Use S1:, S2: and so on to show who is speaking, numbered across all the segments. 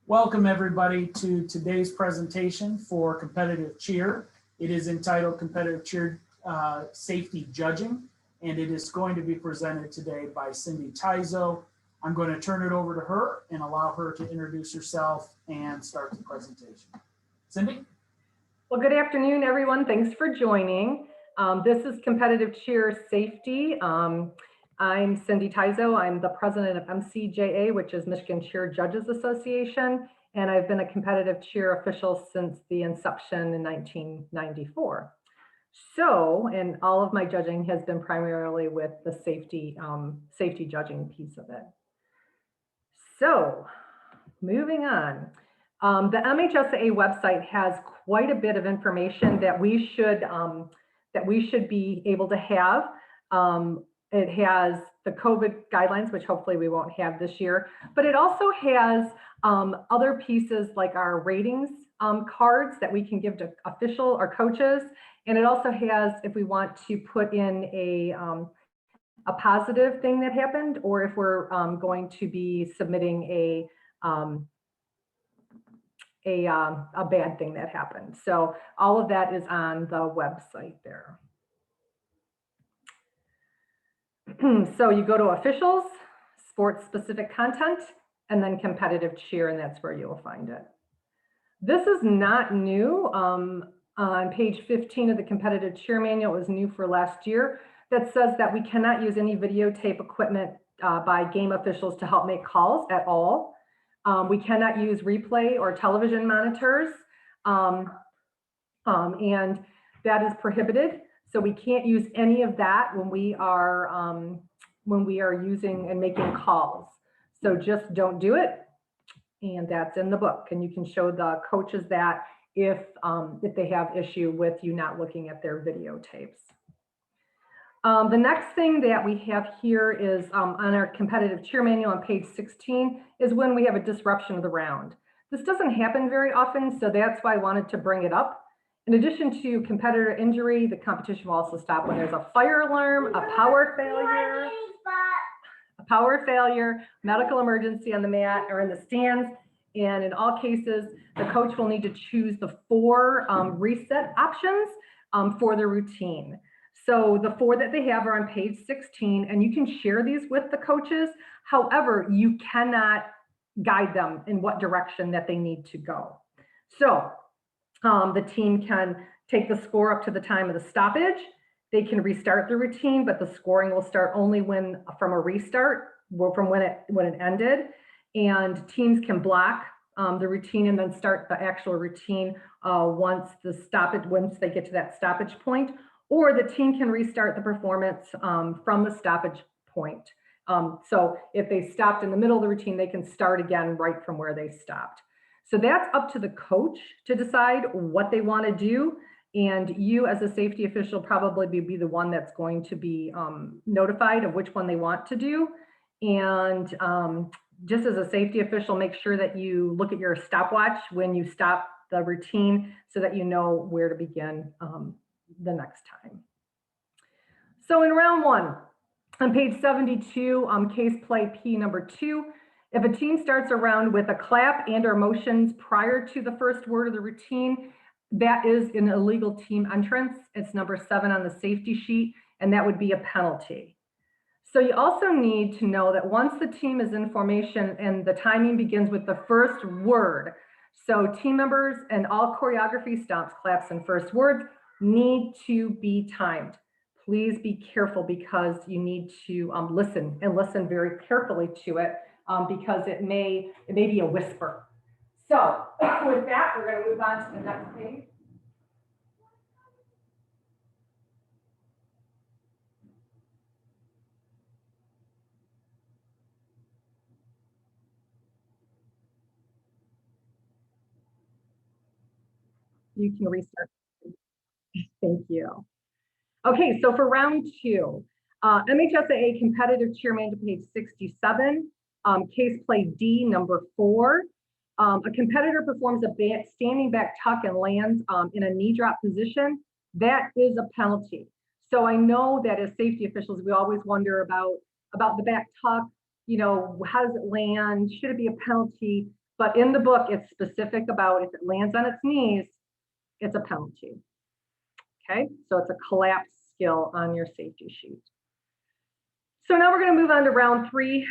S1: Welcome everybody to today's presentation for competitive cheer. It is entitled Competitive Cheer Safety Judging, and it is going to be presented today by Cindy Tizo. I'm going to turn it over to her and allow her to introduce herself and start the presentation. Cindy?
S2: Well, good afternoon, everyone. Thanks for joining. This is Competitive Cheer Safety. I'm Cindy Tizo. I'm the president of MHSAA, which is Michigan Cheer Judges Association, and I've been a competitive cheer official since the inception in 1994. So, and all of my judging has been primarily with the safety judging piece of it. So, moving on. The MHSAA website has quite a bit of information that we should be able to have. It has the COVID guidelines, which hopefully we won't have this year, but it also has other pieces like our ratings cards that we can give to official or coaches. And it also has, if we want to put in a positive thing that happened, or if we're going to be submitting a bad thing that happened. So all of that is on the website there. So you go to officials, sports specific content, and then competitive cheer, and that's where you'll find it. This is not new. On page 15 of the competitive cheer manual, it was new for last year, that says that we cannot use any videotape equipment by game officials to help make calls at all. We cannot use replay or television monitors, and that is prohibited. So we can't use any of that when we are using and making calls. So just don't do it. And that's in the book. And you can show the coaches that if they have issue with you not looking at their videotapes. The next thing that we have here is on our competitive cheer manual on page 16 is when we have a disruption of the round. This doesn't happen very often, so that's why I wanted to bring it up. In addition to competitor injury, the competition will also stop when there's a fire alarm, a power failure, medical emergency on the mat or in the stands. And in all cases, the coach will need to choose the 4 reset options for the routine. So the 4 that they have are on page 16, and you can share these with the coaches. However, you cannot guide them in what direction that they need to go. So the team can take the score up to the time of the stoppage. They can restart the routine, but the scoring will start only from a restart, from when it ended. And teams can block the routine and then start the actual routine once they get to that stoppage point. Or the team can restart the performance from the stoppage point. So if they stopped in the middle of the routine, they can start again right from where they stopped. So that's up to the coach to decide what they want to do. And you as a safety official probably be the one that's going to be notified of which one they want to do. And just as a safety official, make sure that you look at your stopwatch when you stop the routine so that you know where to begin the next time. So in round 1, on page 72, case play P number 2, if a team starts a round with a clap and or motions prior to the first word of the routine, that is an illegal team entrance. It's number 7 on the safety sheet, and that would be a penalty. So you also need to know that once the team is in formation and the timing begins with the first word, so team members and all choreography, stomps, claps, and first words need to be timed. Please be careful because you need to listen very carefully to it because it may be a whisper. So with that, we're going to move on to the next page. You can restart. Thank you. Okay, so for round 2, MHSAA competitive cheer manual page 67, case play D number 4. A competitor performs a standing back tuck and lands in a knee drop position. That is a penalty. So I know that as safety officials, we always wonder about about the back tuck, you know, how does it land? Should it be a penalty? But in the book, it's specific about if it lands on its knees, it's a penalty. Okay, so it's a collapse skill on your safety sheet. So now we're going to move on to round 3.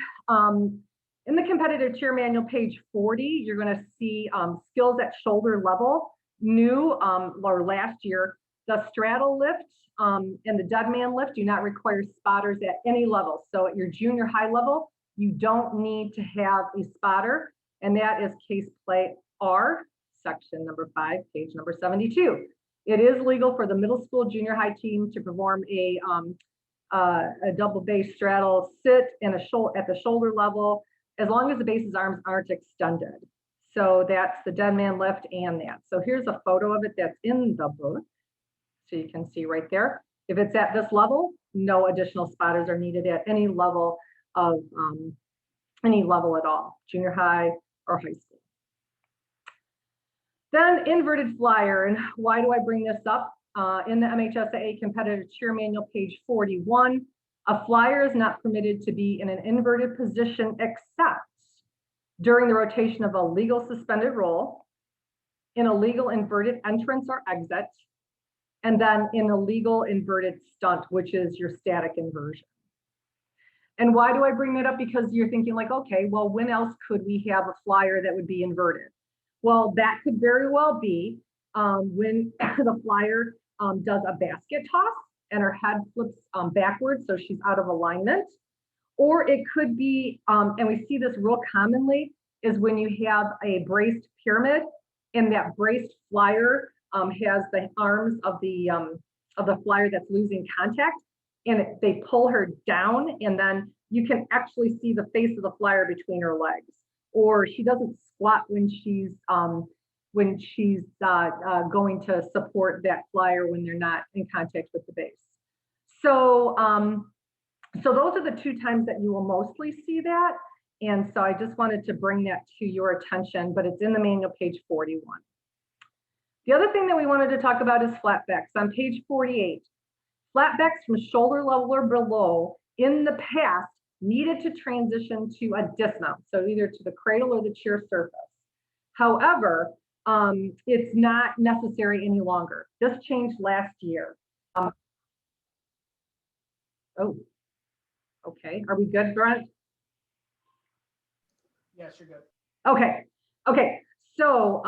S2: In the competitive cheer manual, page 40, you're going to see skills at shoulder level, new or last year. The straddle lift and the dead man lift do not require spotters at any level. So at your junior high level, you don't need to have a spotter, and that is case play R, section number 5, page number 72. It is legal for the middle school junior high team to perform a double base straddle sit and at the shoulder level, as long as the base's arms aren't extended. So that's the dead man lift and that. So here's a photo of it that's in the book. So you can see right there. If it's at this level, no additional spotters are needed at any level of any level at all, junior high or high school. Then inverted flyer, and why do I bring this up? In the MHSAA competitive cheer manual, page 41, a flyer is not permitted to be in an inverted position except during the rotation of a legal suspended roll, in a legal inverted entrance or exit, and then in a legal inverted stunt, which is your static inversion. And why do I bring that up? Because you're thinking like, okay, well, when else could we have a flyer that would be inverted? Well, that could very well be when the flyer does a basket toss and her head flips backwards, so she's out of alignment. Or it could be, and we see this real commonly, is when you have a braced pyramid and that braced flyer has the arms of the flyer that's losing contact, and they pull her down, and then you can actually see the face of the flyer between her legs. Or she doesn't squat when she's going to support that flyer when they're not in contact with the base. So, so those are the 2 times that you will mostly see that. And so I just wanted to bring that to your attention, but it's in the manual, page 41. The other thing that we wanted to talk about is flatbacks. On page 48, flatbacks from shoulder level or below in the past needed to transition to a dismount, so either to the cradle or the cheer surface. However, it's not necessary any longer. This changed last year. Oh, okay. Are we good, Brent?
S1: Yes, you're good.
S2: Okay. Okay. So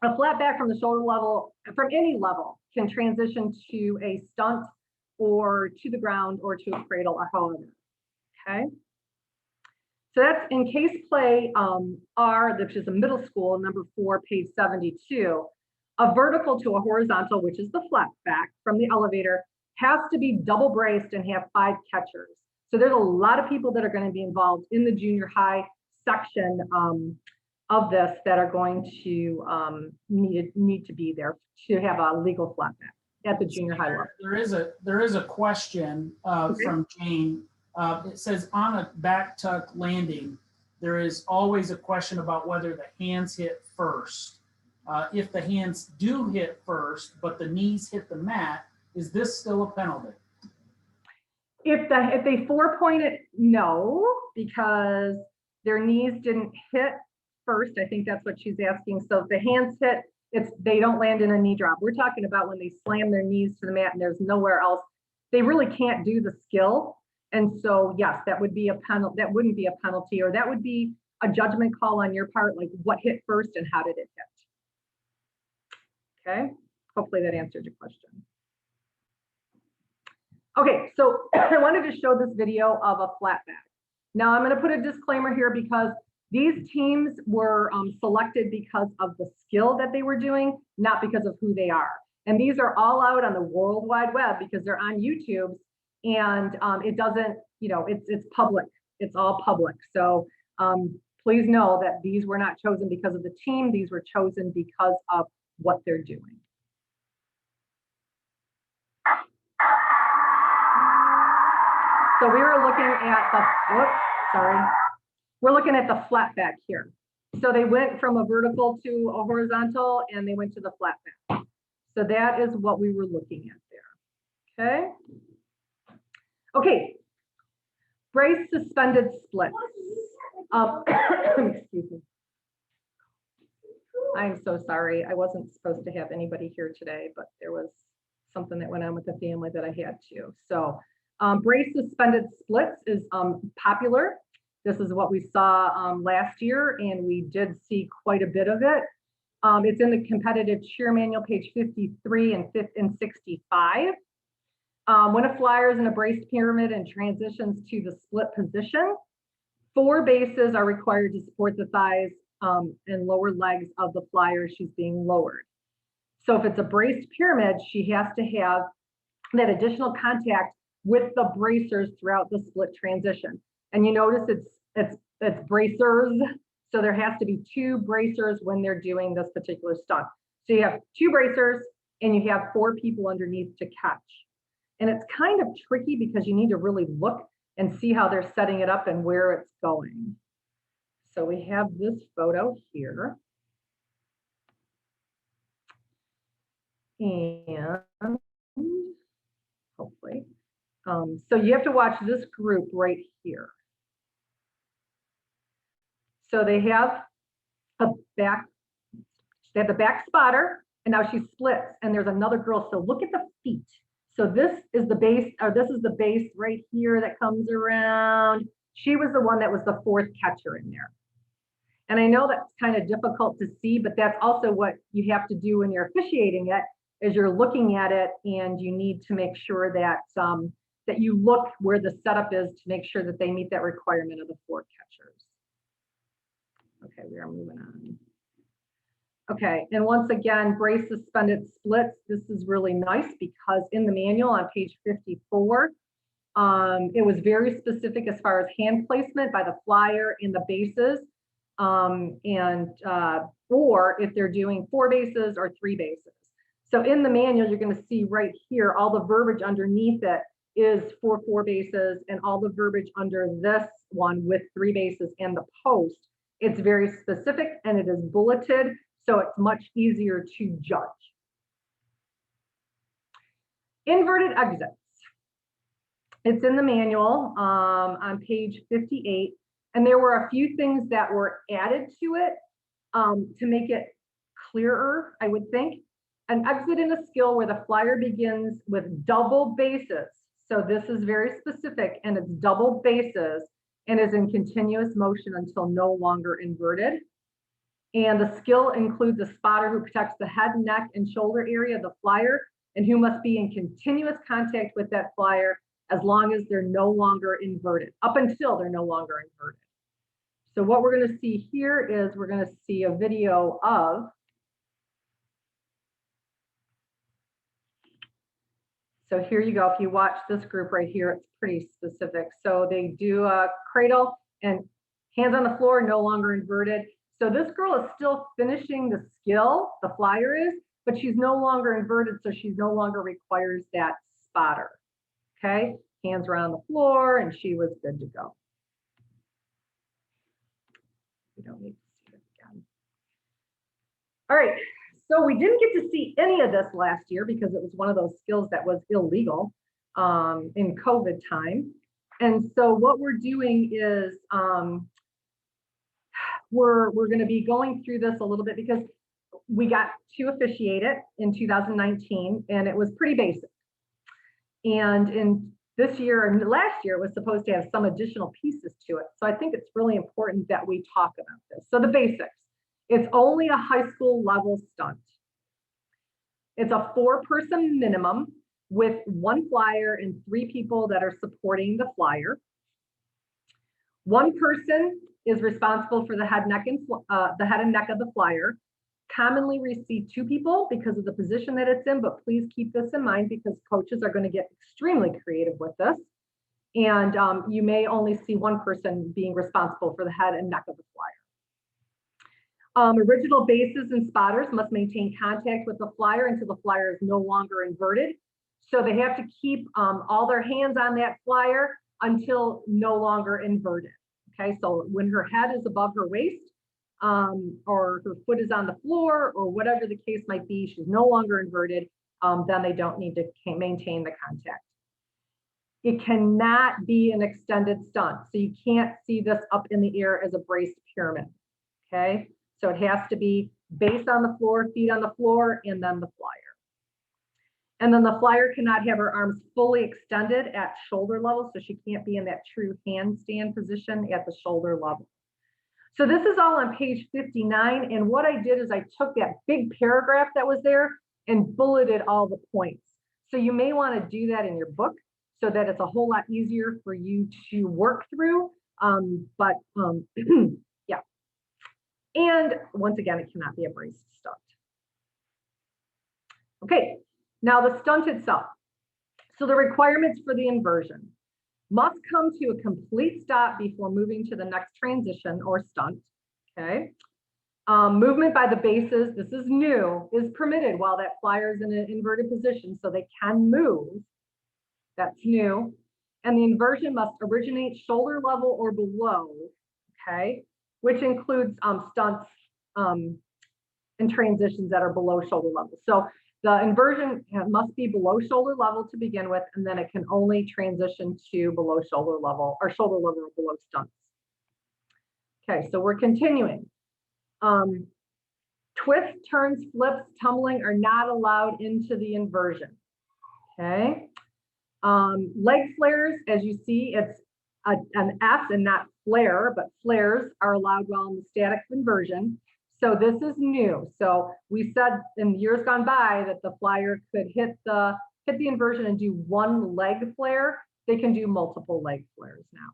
S2: a flat back from the shoulder level, from any level, can transition to a stunt or to the ground or to a cradle or however. Okay. So that's in case play R, which is a middle school, number 4, page 72. A vertical to a horizontal, which is the flat back from the elevator, has to be double braced and have 5 catchers. So there's a lot of people that are going to be involved in the junior high section of this that are going to need to be there to have a legal flat back at the junior high level.
S1: There is a question from Jane. It says on a back tuck landing, there is always a question about whether the hands hit first. If the hands do hit first, but the knees hit the mat, is this still a penalty?
S2: If they 4-point it, no, because their knees didn't hit first. I think that's what she's asking. So if the hands hit, they don't land in a knee drop. We're talking about when they slam their knees to the mat and there's nowhere else. They really can't do the skill. And so, yes, that would be a penalty. That wouldn't be a penalty, or that would be a judgment call on your part, like what hit first and how did it hit? Okay, hopefully that answered your question. Okay, so I wanted to show this video of a flatback. Now I'm going to put a disclaimer here because these teams were selected because of the skill that they were doing, not because of who they are. And these are all out on the World Wide Web because they're on YouTube. And it doesn't, you know, it's public. It's all public. So please know that these were not chosen because of the team. These were chosen because of what they're doing. So we were looking at we're looking at the flat back here. So they went from a vertical to a horizontal and they went to the flat back. So that is what we were looking at there. Okay. Okay, Brace suspended splits. Excuse me. I'm so sorry. I wasn't supposed to have anybody here today, but there was something that went on with the family that I had to. So brace suspended splits is popular. This is what we saw last year, and we did see quite a bit of it. It's in the competitive cheer manual, page 53 and 65. When a flyer is in a braced pyramid and transitions to the split position, 4 bases are required to support the thighs and lower legs of the flyer as she's being lowered. So if it's a braced pyramid, she has to have that additional contact with the bracers throughout the split transition. And you notice it's bracers, so there has to be 2 bracers when they're doing this particular stunt. So you have 2 bracers and you have 4 people underneath to catch. And it's kind of tricky because you need to really look and see how they're setting it up and where it's going. So we have this photo here. And hopefully, so you have to watch this group right here. So they have the back spotter, and now she splits, and there's another girl. So look at the feet. So this is the base, or this is the base right here that comes around. She was the one that was the 4th catcher in there. And I know that's kind of difficult to see, but that's also what you have to do when you're officiating it, is you're looking at it and you need to make sure that that you look where the setup is to make sure that they meet that requirement of the 4 catchers. Okay, we are moving on. Okay, and once again, brace suspended splits. This is really nice because in the manual on page 54, it was very specific as far as hand placement by the flyer in the bases, or if they're doing 4 bases or 3 bases. So in the manual, you're going to see right here, all the verbiage underneath it is for 4 bases, and all the verbiage under this one with 3 bases and the post. It's very specific and it is bulleted, so it's much easier to judge. Inverted exits. It's in the manual on page 58, and there were a few things that were added to it to make it clearer, I would think. An exit in a skill where the flyer begins with double bases. So this is very specific, and it's double bases and is in continuous motion until no longer inverted. And the skill includes a spotter who protects the head, neck, and shoulder area of the flyer, and who must be in continuous contact with that flyer as long as they're no longer inverted, up until they're no longer inverted. So what we're going to see here is we're going to see a video of So here you go. If you watch this group right here, it's pretty specific. So they do a cradle and hands on the floor, no longer inverted. So this girl is still finishing the skill, the flyer is, but she's no longer inverted, so she no longer requires that spotter. Okay, hands are on the floor, and she was good to go. We don't need to see it again. All right. So we didn't get to see any of this last year because it was one of those skills that was illegal in COVID time. And so what we're doing is we're going to be going through this a little bit because we got to officiate it in 2019, and it was pretty basic. And in this year and last year, it was supposed to have some additional pieces to it. So I think it's really important that we talk about this. So the basics. It's only a high school level stunt. It's a 4-person minimum with 1 flyer and 3 people that are supporting the flyer. 1 person is responsible for the head, neck, and neck of the flyer. Commonly we see 2 people because of the position that it's in, but please keep this in mind because coaches are going to get extremely creative with this. And you may only see 1 person being responsible for the head and neck of the flyer. Original bases and spotters must maintain contact with the flyer until the flyer is no longer inverted. So they have to keep all their hands on that flyer until no longer inverted. Okay, so when her head is above her waist or her foot is on the floor or whatever the case might be, she's no longer inverted, then they don't need to maintain the contact. It cannot be an extended stunt. So you can't see this up in the air as a braced pyramid, okay? So it has to be base on the floor, feet on the floor, and then the flyer. And then the flyer cannot have her arms fully extended at shoulder level, so she can't be in that true handstand position at the shoulder level. So this is all on page 59, and what I did is I took that big paragraph that was there and bulleted all the points. So you may want to do that in your book so that it's a whole lot easier for you to work through. Yeah. And once again, it cannot be a braced stunt. Okay, now the stunt itself. So the requirements for the inversion must come to a complete stop before moving to the next transition or stunt, okay? Movement by the bases, this is new, is permitted while that flyer is in an inverted position, so they can move. That's new. And the inversion must originate shoulder level or below, okay? Which includes stunts and transitions that are below shoulder level. So the inversion must be below shoulder level to begin with, and then it can only transition to below shoulder level or shoulder level or below stunts. Okay, so we're continuing. Twists, turns, flips, tumbling are not allowed into the inversion. Okay. Leg flares, as you see, it's an F and not flare, but flares are allowed while in the static inversion. So this is new. So we said in years gone by that the flyer could hit the inversion and do one leg flare. They can do multiple leg flares now.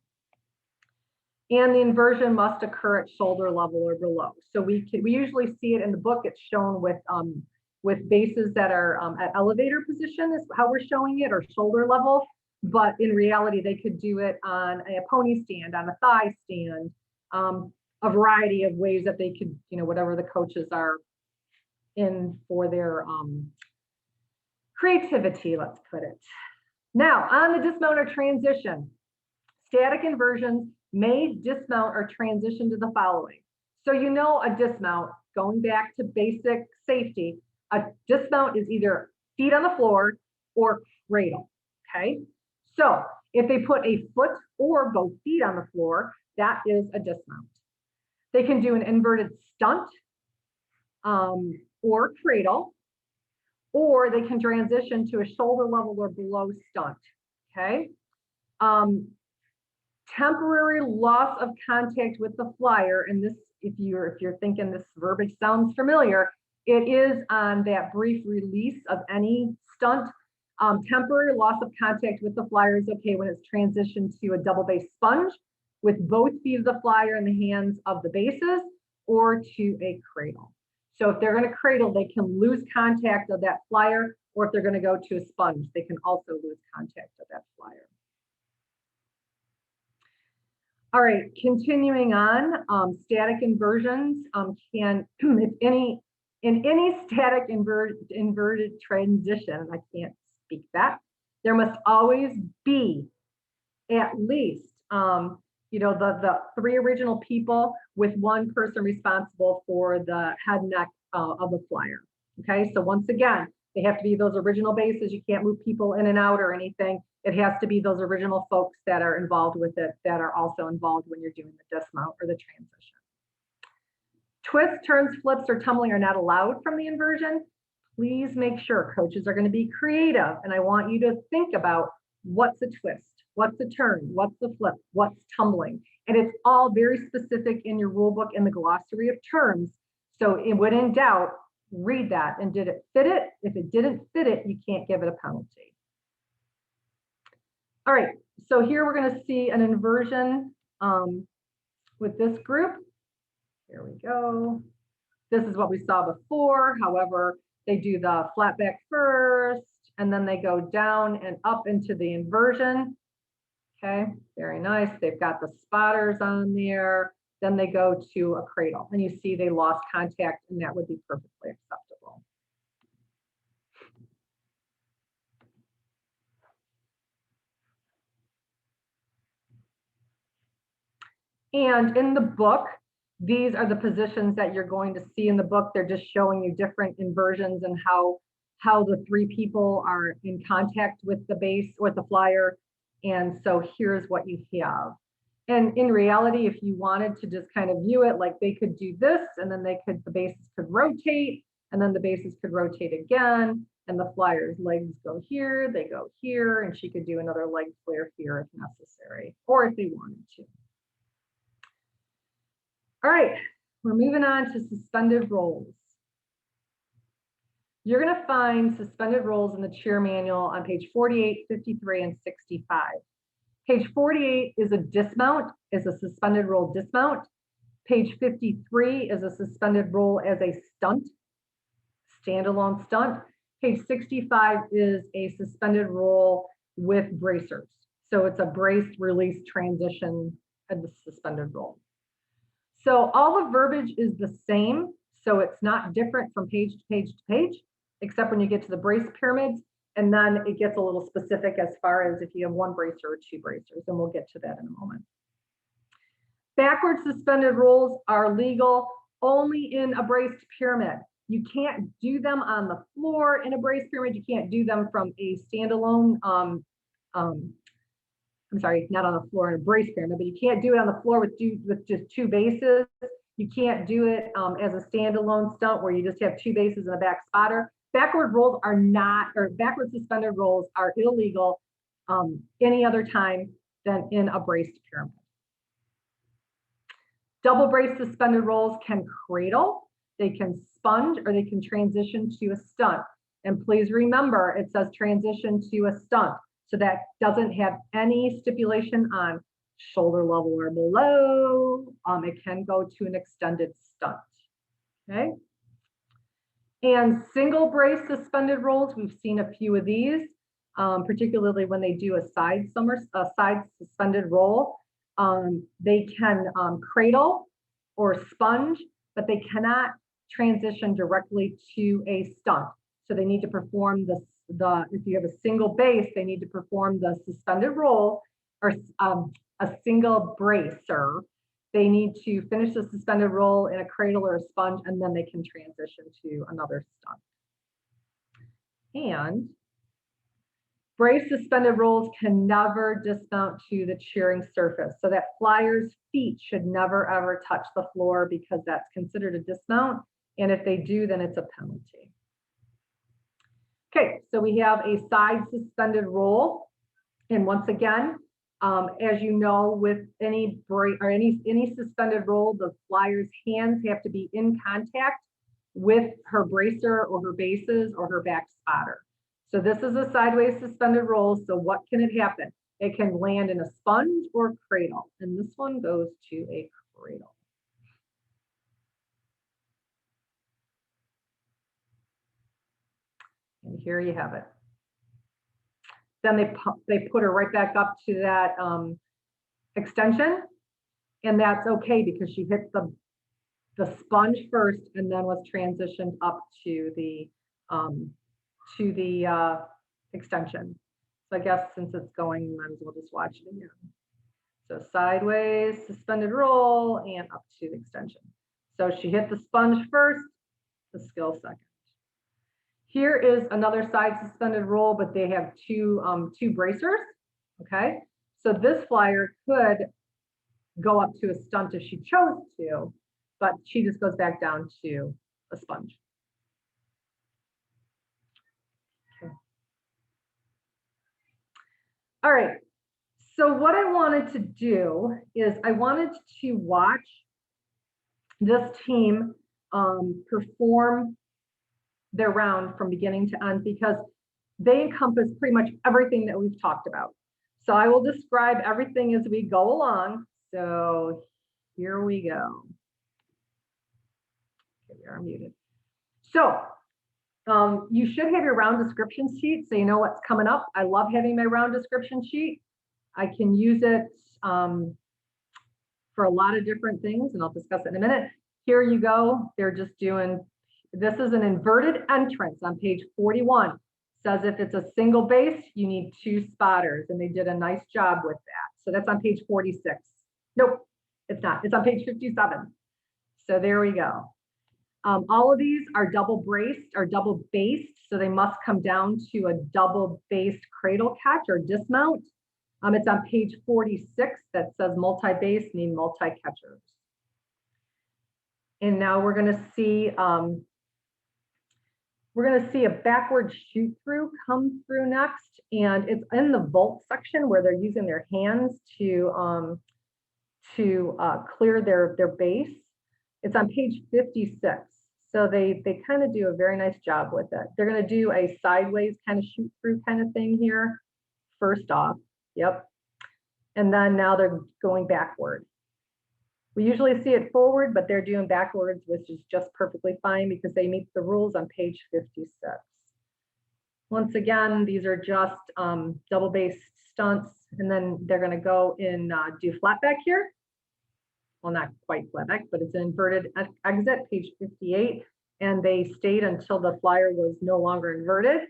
S2: And the inversion must occur at shoulder level or below. So we usually see it in the book. It's shown with bases that are at elevator position is how we're showing it, or shoulder level. But in reality, they could do it on a pony stand, on a thigh stand, a variety of ways that they could, whatever the coaches are in for their creativity, let's put it. Now, on the dismount or transition, static inversions may dismount or transition to the following. So a dismount, going back to basic safety, a dismount is either feet on the floor or cradle, okay? So if they put a foot or both feet on the floor, that is a dismount. They can do an inverted stunt or cradle, or they can transition to a shoulder level or below stunt, okay? Temporary loss of contact with the flyer, and this, if you're thinking this verbiage sounds familiar, it is on that brief release of any stunt. Temporary loss of contact with the flyer is okay when it's transitioned to a double base sponge with both feet of the flyer in the hands of the bases, or to a cradle. So if they're going to cradle, they can lose contact of that flyer, or if they're going to go to a sponge, they can also lose contact of that flyer. All right, continuing on, static inversions can, if any, in any static inverted transition, I can't speak that, there must always be at least, the three original people with one person responsible for the head and neck of the flyer. Okay, so once again, they have to be those original bases. You can't move people in and out or anything. It has to be those original folks that are involved with it that are also involved when you're doing the dismount or the transition. Twists, turns, flips, or tumbling are not allowed from the inversion. Please make sure coaches are going to be creative, and I want you to think about what's a twist, what's a turn, what's a flip, what's tumbling, and it's all very specific in your rule book in the glossary of terms. So when in doubt, read that, and did it fit it? If it didn't fit it, you can't give it a penalty. All right, so here we're going to see an inversion with this group. Here we go. This is what we saw before. However, they do the flatback first, and then they go down and up into the inversion. Okay, very nice. They've got the spotters on there. Then they go to a cradle, and you see they lost contact, and that would be perfectly acceptable. And in the book, these are the positions that you're going to see in the book. They're just showing you different inversions and how the three people are in contact with the base or the flyer. And so here's what you have. And in reality, if you wanted to just kind of view it, like they could do this, and then the bases could rotate, and then the bases could rotate again, and the flyer's legs go here, they go here, and she could do another leg flare here if necessary, or if they wanted to. All right, we're moving on to suspended rolls. You're going to find suspended rolls in the cheer manual on page 48, 53, and 65. Page 48 is a dismount, is a suspended roll dismount. Page 53 is a suspended roll as a stunt, standalone stunt. Page 65 is a suspended roll with bracers. So it's a brace release transition of the suspended roll. So all the verbiage is the same. So it's not different from page to page to page, except when you get to the brace pyramids. And then it gets a little specific as far as if you have one bracer or two bracers, and we'll get to that in a moment. Backward suspended rolls are legal only in a braced pyramid. You can't do them on the floor in a braced pyramid. You can't do them from a standalone, I'm sorry, not on the floor in a braced pyramid, but you can't do it on the floor with just two bases. You can't do it as a standalone stunt where you just have two bases and a back spotter. Backward rolls are not, or backward suspended rolls are illegal any other time than in a braced pyramid. Double brace suspended rolls can cradle, they can sponge, or they can transition to a stunt. And please remember, it says transition to a stunt. So that doesn't have any stipulation on shoulder level or below. It can go to an extended stunt, okay? And single brace suspended rolls, we've seen a few of these, particularly when they do a side suspended roll. They can cradle or sponge, but they cannot transition directly to a stunt. So they need to perform if you have a single base, they need to perform the suspended roll or a single bracer. They need to finish the suspended roll in a cradle or a sponge, and then they can transition to another stunt. And brace suspended rolls can never dismount to the cheering surface. So that flyer's feet should never ever touch the floor because that's considered a dismount. And if they do, then it's a penalty. Okay, so we have a side suspended roll. And once again, as you know, with any suspended roll, the flyer's hands have to be in contact with her bracer or her bases or her back spotter. So this is a sideways suspended roll. So what can it happen? It can land in a sponge or cradle. And this one goes to a cradle. And here you have it. Then they put her right back up to that extension. And that's okay because she hit the sponge first and then was transitioned up to the extension. So I guess since it's going, might as well just watch it again. So sideways, suspended roll, and up to the extension. So she hit the sponge first, the skill second. Here is another side suspended roll, but they have two bracers, okay? So this flyer could go up to a stunt if she chose to, but she just goes back down to a sponge. Okay. All right, so what I wanted to do is I wanted to watch this team perform their round from beginning to end because they encompass pretty much everything that we've talked about. So I will describe everything as we go along. So here we go. Okay, we are muted. So you should have your round description sheet so you know what's coming up. I love having my round description sheet. I can use it for a lot of different things, and I'll discuss it in a minute. Here you go. They're just doing, this is an inverted entrance on page 41. It says if it's a single base, you need two spotters, and they did a nice job with that. So that's on page 46. Nope, it's not. It's on page 57. So there we go. All of these are double braced or double based, so they must come down to a double based cradle catch or dismount. It's on page 46 that says multi-base need multi-catchers. And now we're going to see a backward shoot through come through next, and it's in the vault section where they're using their hands to clear their base. It's on page 56. So they kind of do a very nice job with it. They're going to do a sideways kind of shoot through kind of thing here. First off, yep. And then now they're going backward. We usually see it forward, but they're doing backwards, which is just perfectly fine because they meet the rules on page 56. Once again, these are just double base stunts, and then they're going to go in do flatback here. Well, not quite flatback, but it's an inverted exit, page 58, and they stayed until the flyer was no longer inverted.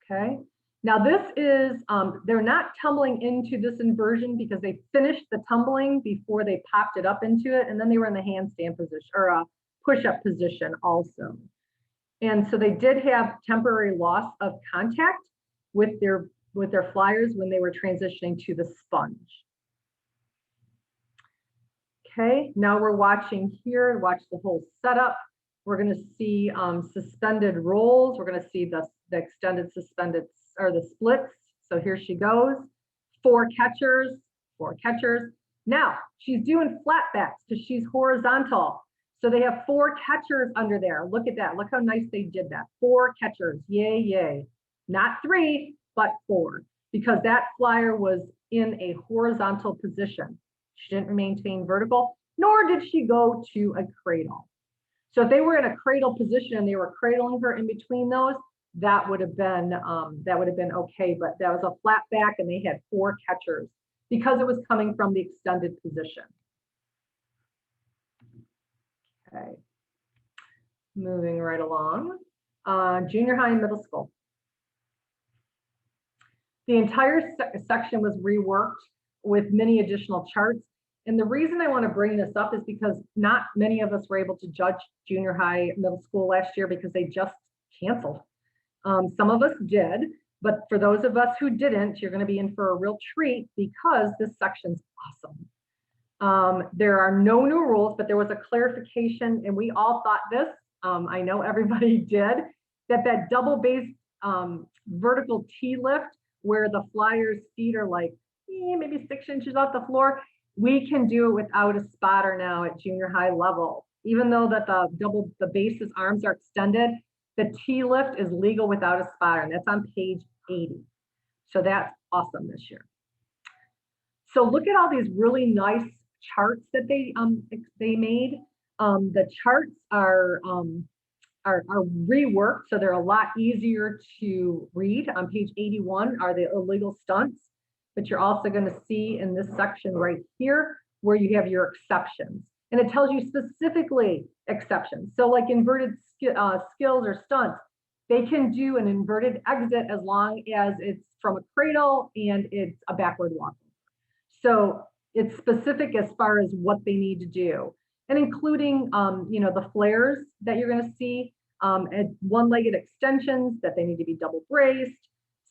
S2: Okay. Now this is, they're not tumbling into this inversion because they finished the tumbling before they popped it up into it, and then they were in the handstand position or a push-up position also. And so they did have temporary loss of contact with their flyers when they were transitioning to the sponge. Okay, now we're watching here, watch the whole setup. We're going to see suspended rolls. We're going to see the extended suspended or the splits. So here she goes, 4 catchers, 4 catchers. Now she's doing flatbacks because she's horizontal. So they have 4 catchers under there. Look at that. Look how nice they did that. 4 catchers. Yay, yay. Not 3, but 4, because that flyer was in a horizontal position. She didn't maintain vertical, nor did she go to a cradle. So if they were in a cradle position and they were cradling her in between those, that would have been okay. But that was a flat back, and they had 4 catchers because it was coming from the extended position. Okay, moving right along. Junior high and middle school. The entire section was reworked with many additional charts. And the reason I want to bring this up is because not many of us were able to judge junior high, middle school last year because they just canceled. Some of us did, but for those of us who didn't, you're going to be in for a real treat because this section's awesome. There are no new rules, but there was a clarification, and we all thought this, I know everybody did, that double base vertical T lift where the flyer's feet are like maybe 6 inches off the floor, we can do it without a spotter now at junior high level. Even though that the base's arms are extended, the T lift is legal without a spotter, and that's on page 80. So that's awesome this year. So look at all these really nice charts that they made. The charts are reworked, so they're a lot easier to read. On page 81 are the illegal stunts, but you're also going to see in this section right here where you have your exceptions. And it tells you specifically exceptions. So like inverted skills or stunts, they can do an inverted exit as long as it's from a cradle and it's a backward walk. So it's specific as far as what they need to do, and including the flares that you're going to see, and one-legged extensions that they need to be double braced.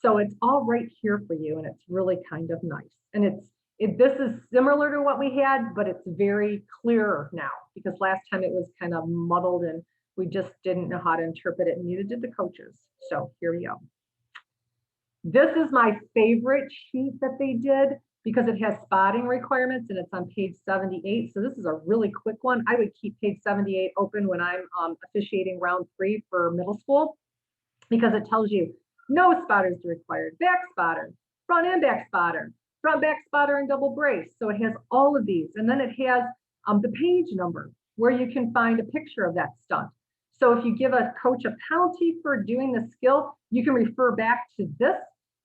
S2: So it's all right here for you, and it's really kind of nice. And this is similar to what we had, but it's very clear now because last time it was kind of muddled and we just didn't know how to interpret it, and neither did the coaches. So here we go. This is my favorite sheet that they did because it has spotting requirements, and it's on page 78. So this is a really quick one. I would keep page 78 open when I'm officiating round 3 for middle school because it tells you no spotters required, back spotter, front and back spotter, front back spotter and double brace. So it has all of these. And then it has the page number where you can find a picture of that stunt. So if you give a coach a penalty for doing the skill, you can refer back to this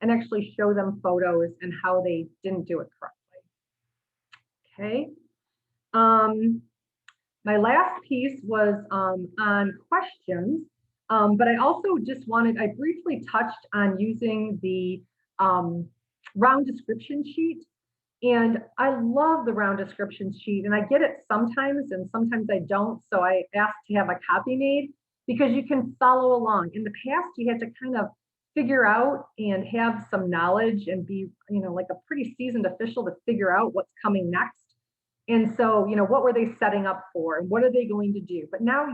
S2: and actually show them photos and how they didn't do it correctly. Okay. My last piece was on questions, but I also just I briefly touched on using the round description sheet. And I love the round description sheet, and I get it sometimes and sometimes I don't. So I asked to have a copy made because you can follow along. In the past, you had to kind of figure out and have some knowledge and be, like a pretty seasoned official to figure out what's coming next. And so, what were they setting up for and what are they going to do? But now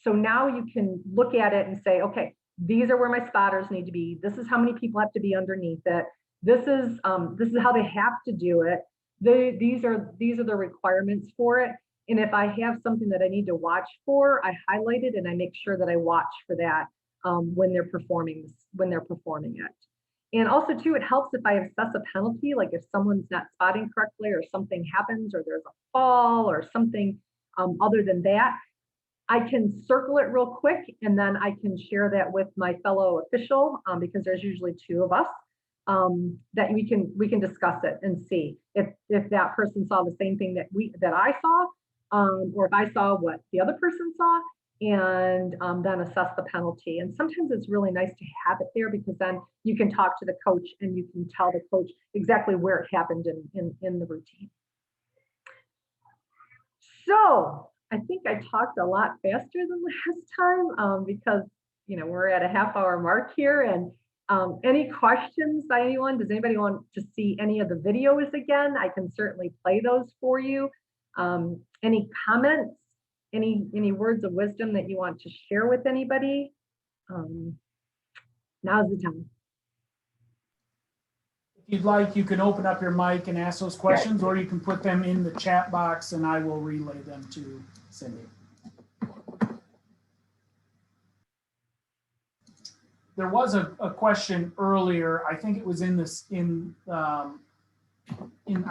S2: so now you can look at it and say, okay, these are where my spotters need to be. This is how many people have to be underneath it. This is how they have to do it. These are the requirements for it. And if I have something that I need to watch for, I highlight it and I make sure that I watch for that when they're performing it. And also too, it helps if I assess a penalty, like if someone's not spotting correctly or something happens or there's a fall or something other than that, I can circle it real quick and then I can share that with my fellow official because there's usually two of us that we can discuss it and see if that person saw the same thing that I saw or if I saw what the other person saw and then assess the penalty. And sometimes it's really nice to have it there because then you can talk to the coach and you can tell the coach exactly where it happened in the routine. So I think I talked a lot faster than last time because, we're at a half-hour mark here. And any questions by anyone? Does anybody want to see any of the videos again? I can certainly play those for you. Any comments? Any words of wisdom that you want to share with anybody? Now's the time.
S1: If you'd like, you can open up your mic and ask those questions, or you can put them in the chat box and I will relay them to Cindy. There was a question earlier. I think it was I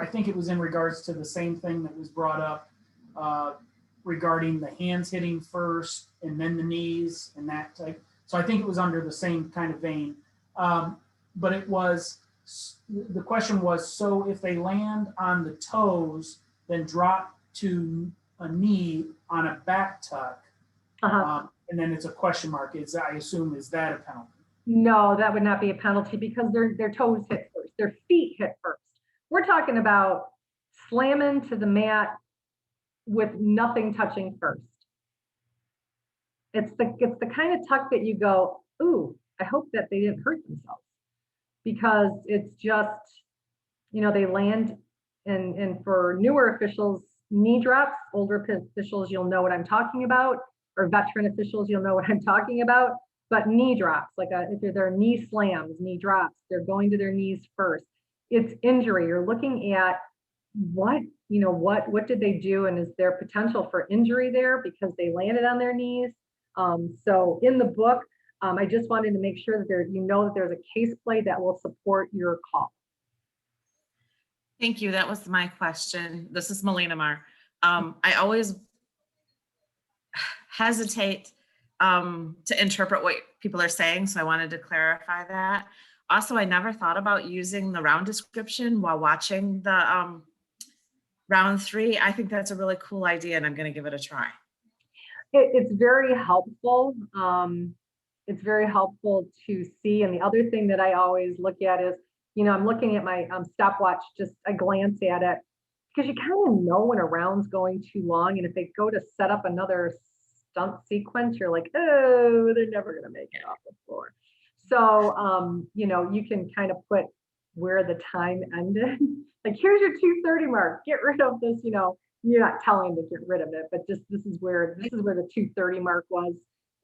S1: think it was in regards to the same thing that was brought up regarding the hands hitting first and then the knees and that type. So I think it was under the same kind of vein. But the question was, so if they land on the toes, then drop to a knee on a back tuck, and then it's a question mark. I assume, is that a penalty?
S2: No, that would not be a penalty because their toes hit first, their feet hit first. We're talking about slamming to the mat with nothing touching first. It's the kind of tuck that you go, ooh, I hope that they didn't hurt themselves. Because it's just, they land and for newer officials, knee drops, older officials, you'll know what I'm talking about, or veteran officials, you'll know what I'm talking about, but knee drops, if they're knee slams, knee drops, they're going to their knees first. It's injury. You're looking at what did they do and is there potential for injury there because they landed on their knees. So in the book, I just wanted to make sure that that there's a case play that will support your call.
S3: Thank you. That was my question. This is Melina Marr. I always hesitate to interpret what people are saying, so I wanted to clarify that. Also, I never thought about using the round description while watching the round 3. I think that's a really cool idea, and I'm going to give it a try.
S2: It's very helpful. It's very helpful to see. And the other thing that I always look at is, I'm looking at my stopwatch, just a glance at it, because you kind of know when a round's going too long. And if they go to set up another stunt sequence, you're like, oh, they're never going to make it off the floor. So, you can kind of put where the time ended. Like, here's your 2:30 mark. Get rid of this, you're not telling them to get rid of it, but just this is where the 2:30 mark was.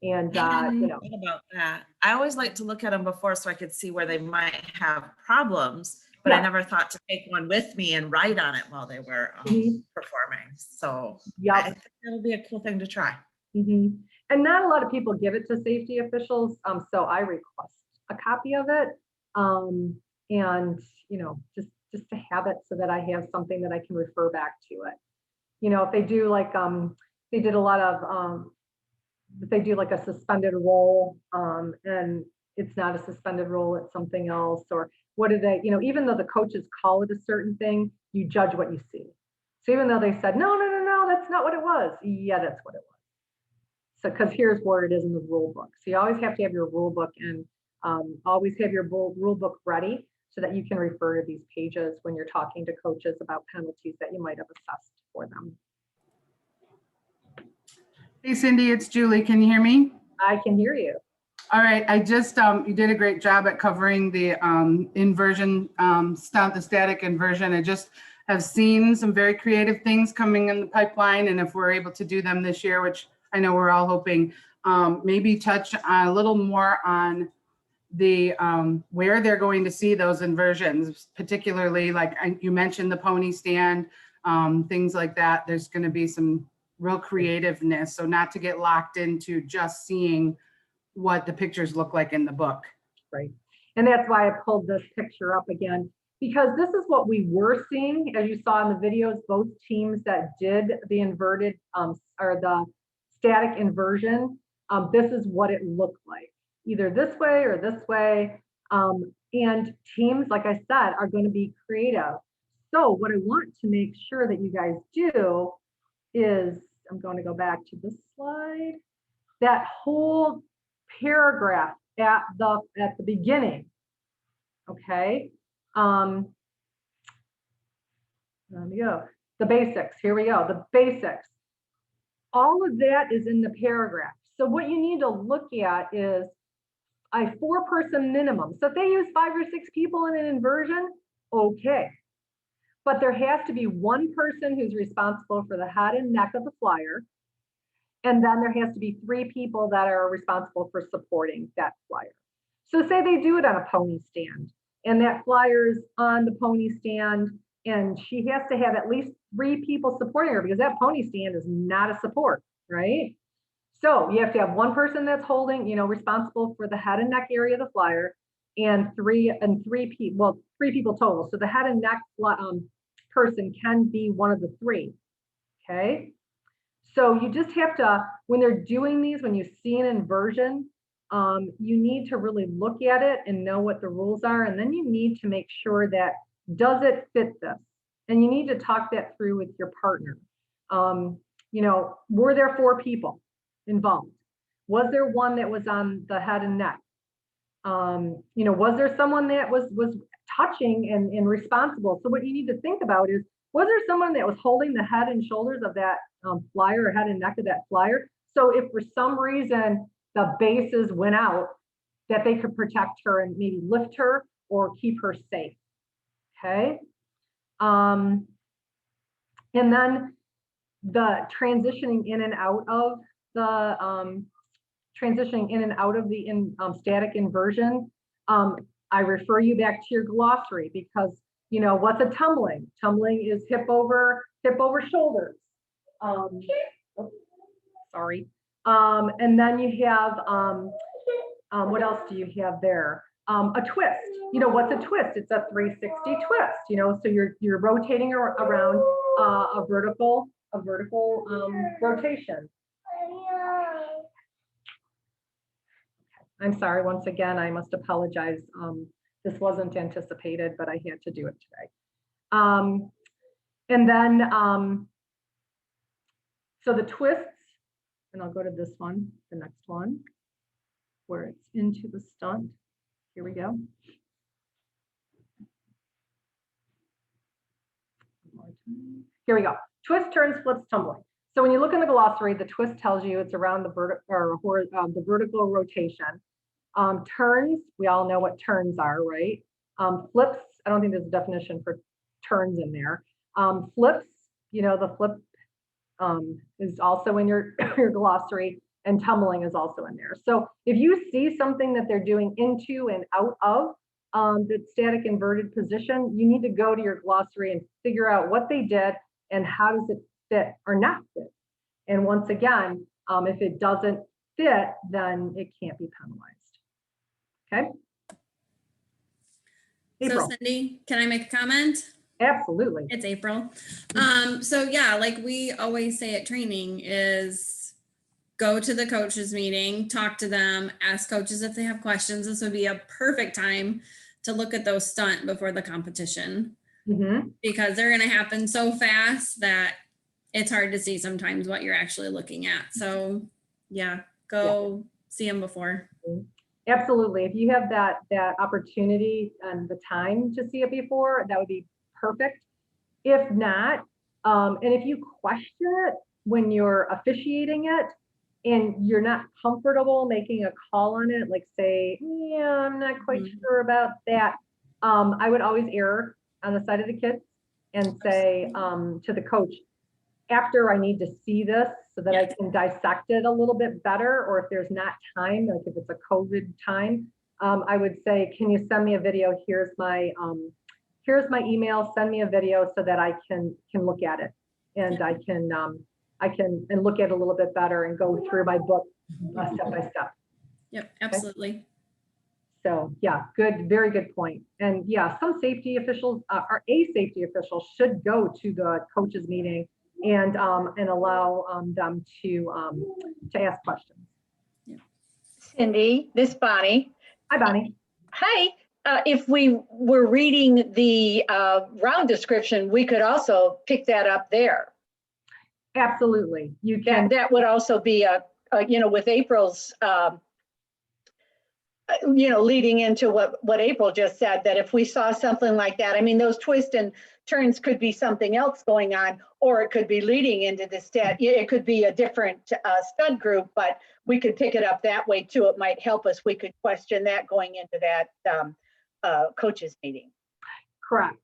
S2: And
S3: what about that? I always like to look at them before so I could see where they might have problems, but I never thought to take one with me and write on it while they were performing. So I think that'll be a cool thing to try.
S2: And not a lot of people give it to safety officials, so I request a copy of it, and just to have it so that I have something that I can refer back to it. If they do they did a lot of if they do like a suspended roll and it's not a suspended roll, it's something else, or what do they, even though the coaches call it a certain thing, you judge what you see. So even though they said, no, that's not what it was. Yeah, that's what it was. So, because here's where it is in the rule book. So you always have to have your rule book and always have your rule book ready so that you can refer to these pages when you're talking to coaches about penalties that you might have assessed for them.
S4: Hey, Cindy, it's Julie. Can you hear me?
S2: I can hear you.
S4: All right, I just, you did a great job at covering the inversion stunt, the static inversion. I just have seen some very creative things coming in the pipeline, and if we're able to do them this year, which I know we're all hoping, maybe touch a little more on the where they're going to see those inversions, particularly like you mentioned the pony stand, things like that. There's going to be some real creativeness, so not to get locked into just seeing what the pictures look like in the book.
S2: Right. And that's why I pulled this picture up again, because this is what we were seeing, as you saw in the videos, both teams that did the inverted or the static inversion, this is what it looked like, either this way or this way. And teams, like I said, are going to be creative. So what I want to make sure that you guys do is, I'm going to go back to this slide, that whole paragraph at the beginning. Okay. Let me go. The basics. Here we go. The basics. All of that is in the paragraph. So what you need to look at is a 4-person minimum. So if they use 5 or 6 people in an inversion, okay. But there has to be one person who's responsible for the head and neck of the flyer. And then there has to be 3 people that are responsible for supporting that flyer. So say they do it on a pony stand, and that flyer's on the pony stand, and she has to have at least 3 people supporting her, because that pony stand is not a support, right? So you have to have one person that's holding, responsible for the head and neck area of the flyer, and three people, well, 3 people total. So the head and neck person can be one of the 3, okay? So you just have to, when they're doing these, when you see an inversion, you need to really look at it and know what the rules are. And then you need to make sure that, does it fit this? And you need to talk that through with your partner. Were there 4 people involved? Was there one that was on the head and neck? Was there someone that was touching and responsible? So what you need to think about is, was there someone that was holding the head and shoulders of that flyer, or head and neck of that flyer? So if for some reason the bases went out, that they could protect her and maybe lift her or keep her safe, okay? And then the transitioning in and out of the static inversion, I refer you back to your glossary, because what's a tumbling? Tumbling is hip over shoulders. Sorry. And then you have, what else do you have there? A twist. What's a twist? It's a 360 twist. So you're rotating around a vertical rotation. I'm sorry, once again, I must apologize. This wasn't anticipated, but I had to do it today. And then, so the twists, and I'll go to this one, the next one, where it's into the stunt. Here we go. Here we go. Twist, turns, flips, tumbling. So when you look in the glossary, the twist tells you it's around the vertical rotation. Turns, we all know what turns are, right? Flips, I don't think there's a definition for turns in there. Flips, the flip is also in your glossary, and tumbling is also in there. So if you see something that they're doing into and out of the static inverted position, you need to go to your glossary and figure out what they did and how does it fit or not fit. And once again, if it doesn't fit, then it can't be penalized. Okay. April.
S5: So Cindy, can I make a comment?
S2: Absolutely.
S5: It's April. So yeah, like we always say at training is go to the coaches meeting, talk to them, ask coaches if they have questions. This would be a perfect time to look at those stunt before the competition, because they're going to happen so fast that it's hard to see sometimes what you're actually looking at. So yeah, go see them before.
S2: Absolutely. If you have that opportunity and the time to see it before, that would be perfect. If not, and if you question it when you're officiating it, and you're not comfortable making a call on it, like say, yeah, I'm not quite sure about that. I would always err on the side of the kids and say to the coach, after I need to see this so that I can dissect it a little bit better, or if there's not time, like if it's a COVID time, I would say, can you send me a video? Here's my email, send me a video so that I can look at it. And I can look at it a little bit better and go through my book step by step.
S5: Yep, absolutely.
S2: So yeah, good, very good point. And yeah, some safety officials or a safety official should go to the coaches meeting and allow them to ask questions.
S6: Cindy, this is Bonnie.
S2: Hi, Bonnie.
S6: Hi. If we were reading the round description, we could also pick that up there.
S2: Absolutely, you can.
S6: That would also be with April's, leading into what April just said, that if we saw something like that, I mean, those twists and turns could be something else going on, or it could be leading into the it could be a different stud group, but we could pick it up that way too. It might help us. We could question that going into that coaches meeting.
S2: Correct.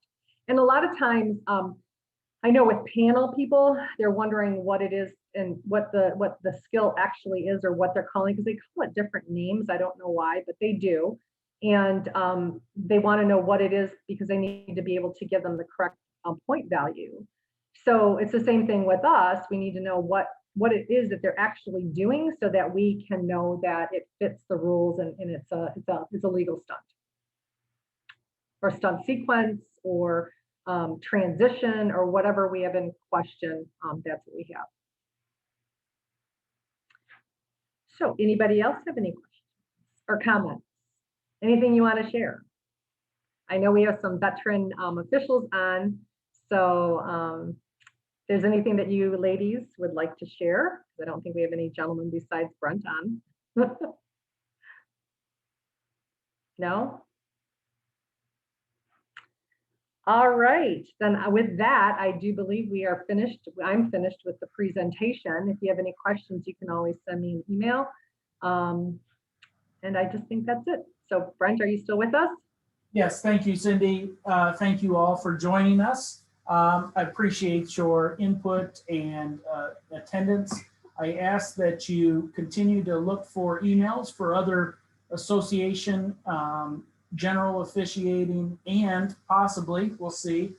S2: And a lot of times, I know with panel people, they're wondering what it is and what the skill actually is, or what they're calling, because they call it different names. I don't know why, but they do. And they want to know what it is because they need to be able to give them the correct point value. So it's the same thing with us. We need to know what it is that they're actually doing so that we can know that it fits the rules and it's a legal stunt or stunt sequence or transition or whatever we have in question. That's what we have. So anybody else have any questions or comments? Anything you want to share? I know we have some veteran officials on, so if there's anything that you ladies would like to share, I don't think we have any gentlemen besides Brent on. No? All right, then with that, I do believe we are finished. I'm finished with the presentation. If you have any questions, you can always send me an email. And I just think that's it. So Brent, are you still with us?
S1: Yes, thank you, Cindy. Thank you all for joining us. I appreciate your input and attendance. I ask that you continue to look for emails for other association, general officiating, and possibly, we'll see,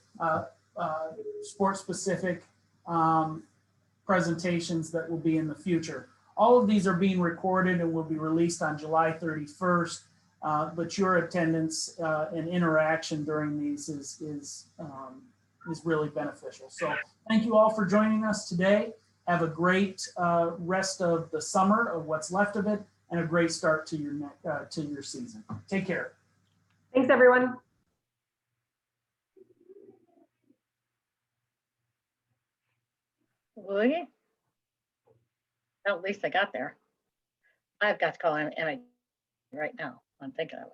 S1: sport-specific presentations that will be in the future. All of these are being recorded and will be released on July 31st, but your attendance and interaction during these is really beneficial. So thank you all for joining us today. Have a great rest of the summer, of what's left of it, and a great start to your season. Take care.
S2: Thanks, everyone.
S6: Will you? Well, at least I got there. I've got to call him right now. I'm thinking of it.